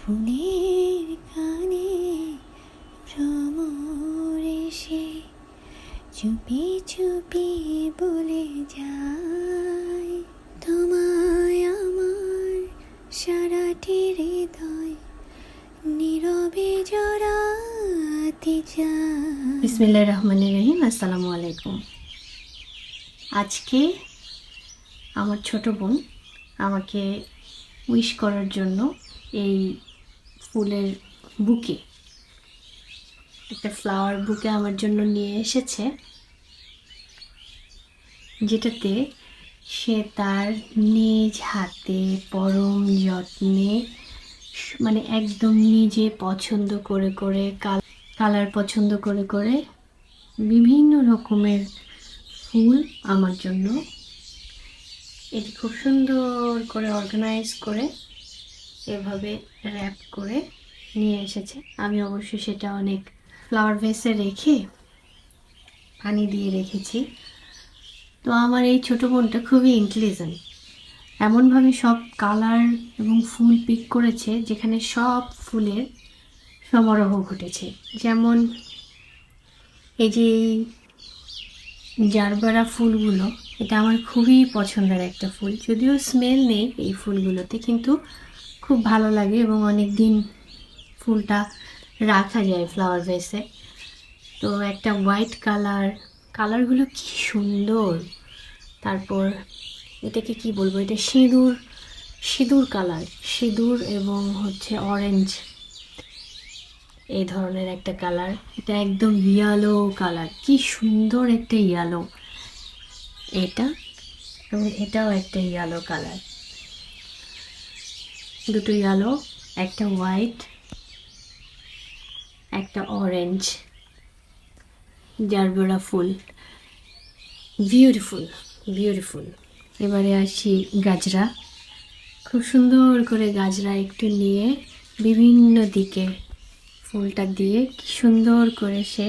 ফুলের কানে ভ্রমর এসে চুপি চুপি বলে যায়, তোমায় আমার সারাটি হৃদয় নীরবে জড়াতে চায়। বিসমিল্লাহির রহমানির রহিম। আসসালামু আলাইকুম। আজকে আমার ছোট বোন আমাকে উইশ করার জন্য এই ফুলের বুকে, একটা ফ্লাওয়ার বুকে আমার জন্য নিয়ে এসেছে, যেটাতে সে তার নিজ হাতে পরম যত্নে, মানে একদম নিজে পছন্দ করে করে কালার পছন্দ করে করে বিভিন্ন রকমের ফুল আমার জন্য এটি খুব সুন্দর করে অর্গানাইজ করে এভাবে র্যাপ করে নিয়ে এসেছে। আমি অবশ্যই সেটা অনেক ফ্লাওয়ার ভেসে রেখে পানি দিয়ে রেখেছি। তো আমার এই ছোটো বোনটা খুবই ইন্টেলিজেন্ট, এমনভাবে সব কালার এবং ফুল পিক করেছে যেখানে সব ফুলের সমারোহ ঘটেছে। যেমন এই যে জারবারা ফুলগুলো, এটা আমার খুবই পছন্দের একটা ফুল। যদিও স্মেল নেই এই ফুলগুলোতে, কিন্তু খুব ভালো লাগে এবং অনেক দিন ফুলটা রাখা যায় ফ্লাওয়ার ভেসে। তো একটা হোয়াইট কালারগুলো কি সুন্দর। তারপর এটাকে কি বলবো, এটা সিঁদুর কালার, সিঁদুর এবং হচ্ছে অরেঞ্জ, এই ধরনের একটা কালার। এটা একদম ইয়েলো কালার, কি সুন্দর একটা ইয়েলো এটা, এবং এটাও একটা ইয়েলো কালার, দুটো ইয়েলো, একটা হোয়াইট, একটা অরেঞ্জ জারবেরা ফুল। Beautiful beautiful. এবারে আসি গাজরা। খুব সুন্দর করে গাজরা একটু নিয়ে বিভিন্ন দিকে ফুলটা দিয়ে কি সুন্দর করে সে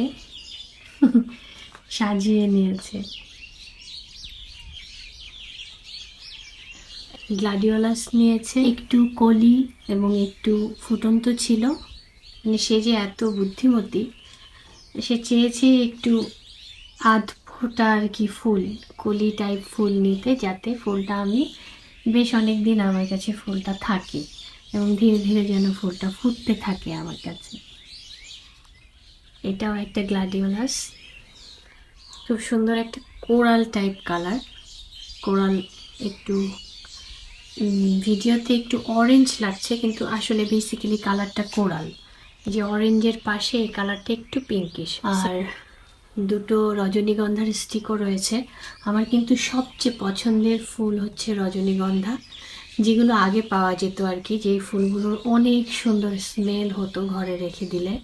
সাজিয়ে নিয়েছে। গ্লাডিওলাস নিয়েছে, একটু কলি এবং একটু ফুটন্ত ছিল। মানে সে যে এত বুদ্ধিমতী, সে চেয়েছে একটু আধ ফোটা আর কি ফুল, কলি টাইপ ফুল নিতে, যাতে ফুলটা আমি বেশ অনেক দিন আমার কাছে ফুলটা থাকে এবং ধীরে ধীরে যেন ফুলটা ফুটতে থাকে আমার কাছে। এটাও একটা গ্লাডিওলাস, খুব সুন্দর একটা কোরাল টাইপ কালার। কোরাল একটু ভিডিওতে একটু অরেঞ্জ লাগছে, কিন্তু আসলে বেসিক্যালি কালারটা কোরাল। যে অরেঞ্জের পাশে এই কালারটা একটু পিঙ্কিশ। আর দুটো রজনীগন্ধার স্টিকও রয়েছে। আমার কিন্তু সবচেয়ে পছন্দের ফুল হচ্ছে রজনীগন্ধা, যেগুলো আগে পাওয়া যেত আর কি, যেই ফুলগুলোর অনেক সুন্দর স্মেল হতো ঘরে রেখে দিলে।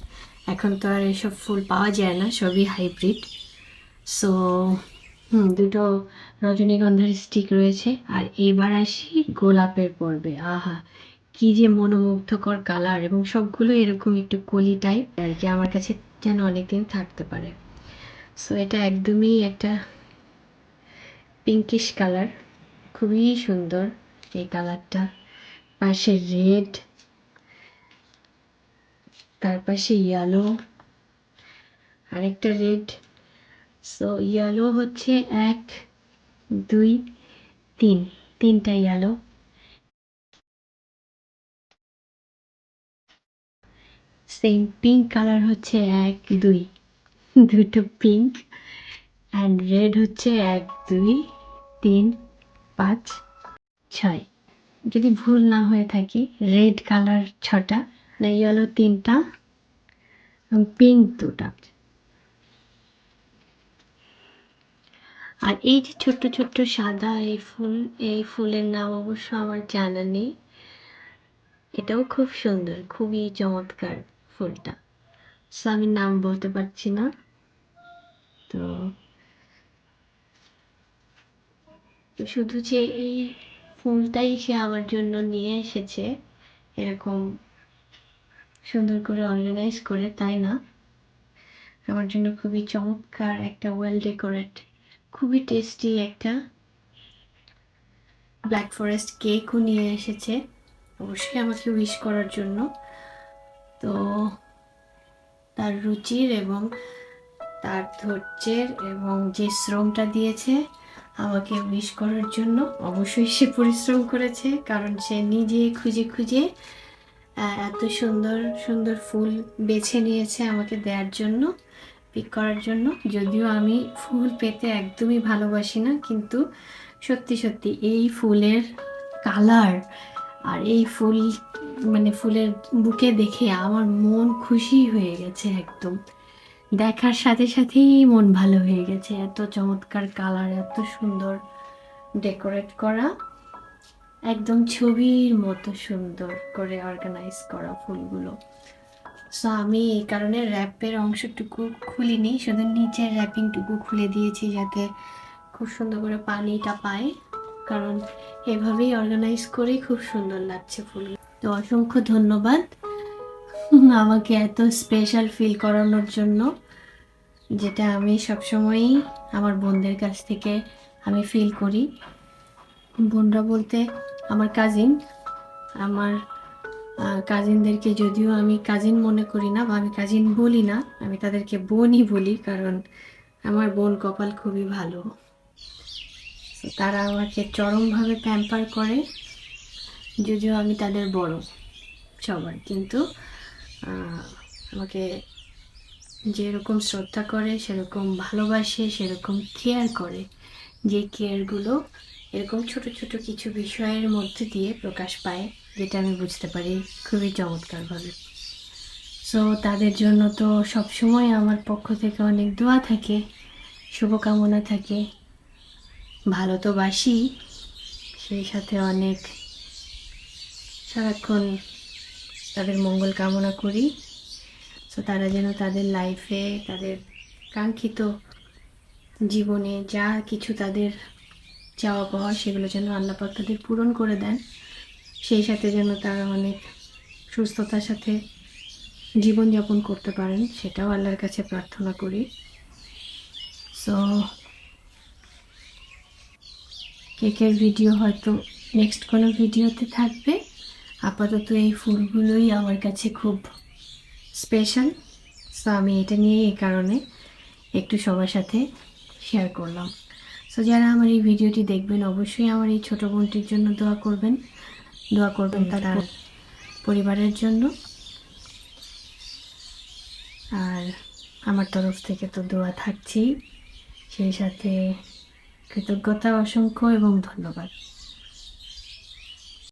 এখন তো আর এসব ফুল পাওয়া যায় না, সবই হাইব্রিড। সো দুটো রজনীগন্ধার স্টিক রয়েছে। আর এবার আসি গোলাপের পর্বে। আহা, কি যে মনোমুগ্ধকর কালার, এবং সবগুলো এরকম একটু কলি টাইপ আর কি, আমার কাছে যেন অনেকদিন থাকতে পারে। সো এটা একদমই একটা পিঙ্কিশ কালার, খুবই সুন্দর এই কালারটা। পাশে রেড, তার পাশে ইয়েলো, আরেকটা রেড। সো ইয়েলো হচ্ছে 1 2 3, তিনটা ইয়েলো। সেম পিঙ্ক কালার হচ্ছে 1 2, দুটো পিঙ্ক। অ্যান্ড রেড হচ্ছে 1 2 3 5 6, যদি ভুল না হয়ে থাকি রেড কালার 6টা, না ইয়েলো 3টা এবং পিঙ্ক 2টা। আর এই যে ছোট্ট ছোট্ট সাদা এই ফুলের নাম অবশ্য আমার জানা নেই। এটাও খুব সুন্দর, খুবই চমৎকার ফুলটা। সো আমি নাম বলতে পারছি না। তো শুধু যে এই ফুলটাই সে আমার জন্য নিয়ে এসেছে এরকম সুন্দর করে অর্গানাইজ করে, তাই না। আমার জন্য খুবই চমৎকার একটা ওয়েল ডেকোরেট, খুবই টেস্টি একটা ব্ল্যাক ফরেস্ট কেকও নিয়ে এসেছে। অবশ্যই আমাকে উইশ করার জন্য। তো তার রুচির এবং তার ধৈর্যের এবং যে শ্রমটা দিয়েছে আমাকে উইশ করার জন্য, অবশ্যই সে পরিশ্রম করেছে, কারণ সে নিজে খুঁজে খুঁজে এত সুন্দর সুন্দর ফুল বেছে নিয়েছে আমাকে দেওয়ার জন্য, পিক করার জন্য। যদিও আমি ফুল পেতে একদমই ভালোবাসি না, কিন্তু সত্যি সত্যি এই ফুলের কালার আর এই ফুল মানে ফুলের বুকে দেখে আমার মন খুশি হয়ে গেছে একদম। দেখার সাথে সাথেই মন ভালো হয়ে গেছে। এত চমৎকার কালার, এত সুন্দর ডেকোরেট করা, একদম ছবির মতো সুন্দর করে অর্গানাইজ করা ফুলগুলো। সো আমি এই কারণে র্যাপের অংশটুকু খুলিনি, শুধু নিচের র্যাপিংটুকু খুলে দিয়েছি যাতে খুব সুন্দর করে পানিটা পায়, কারণ এভাবেই অর্গানাইজ করে খুব সুন্দর লাগছে ফুল। তো অসংখ্য ধন্যবাদ আমাকে এত স্পেশাল ফিল করানোর জন্য, যেটা আমি সবসময়ই আমার বোনদের কাছ থেকে আমি ফিল করি। বোনরা বলতে আমার কাজিন, আমার কাজিনদেরকে যদিও আমি কাজিন মনে করি না বা আমি কাজিন বলি না, আমি তাদেরকে বোনই বলি, কারণ আমার বোন কপাল খুবই ভালো। তারা আমাকে চরমভাবে প্যাম্পার করে, যদিও আমি তাদের বড় সবার, কিন্তু আমাকে যেরকম শ্রদ্ধা করে, সেরকম ভালোবাসে, সেরকম কেয়ার করে, যে কেয়ারগুলো এরকম ছোট ছোট কিছু বিষয়ের মধ্যে দিয়ে প্রকাশ পায়, যেটা আমি বুঝতে পারি খুবই চমৎকারভাবে। সো তাদের জন্য তো সবসময় আমার পক্ষ থেকে অনেক দোয়া থাকে, শুভকামনা থাকে, ভালো তো বাসি, সেই সাথে অনেক সারাক্ষণ তাদের মঙ্গল কামনা করি। সো তারা যেন তাদের লাইফে, তাদের কাঙ্ক্ষিত জীবনে যা কিছু তাদের চাওয়া পাওয়া, সেগুলো যেন আল্লাহ পাক তাদের পূরণ করে দেন, সেই সাথে যেন তারা অনেক সুস্থতার সাথে জীবনযাপন করতে পারেন, সেটাও আল্লাহর কাছে প্রার্থনা করি। সো কেকের ভিডিও হয়তো নেক্সট কোনো ভিডিওতে থাকবে। আপাতত এই ফুলগুলোই আমার কাছে খুব স্পেশাল। সো আমি এটা নিয়ে এই কারণে একটু সবার সাথে শেয়ার করলাম। সো যারা আমার এই ভিডিওটি দেখবেন, অবশ্যই আমার এই ছোটো বোনটির জন্য দোয়া করবেন তার পরিবারের জন্য। আর আমার তরফ থেকে তো দোয়া থাকছেই, সেই সাথে কৃতজ্ঞতা অসংখ্য এবং ধন্যবাদ।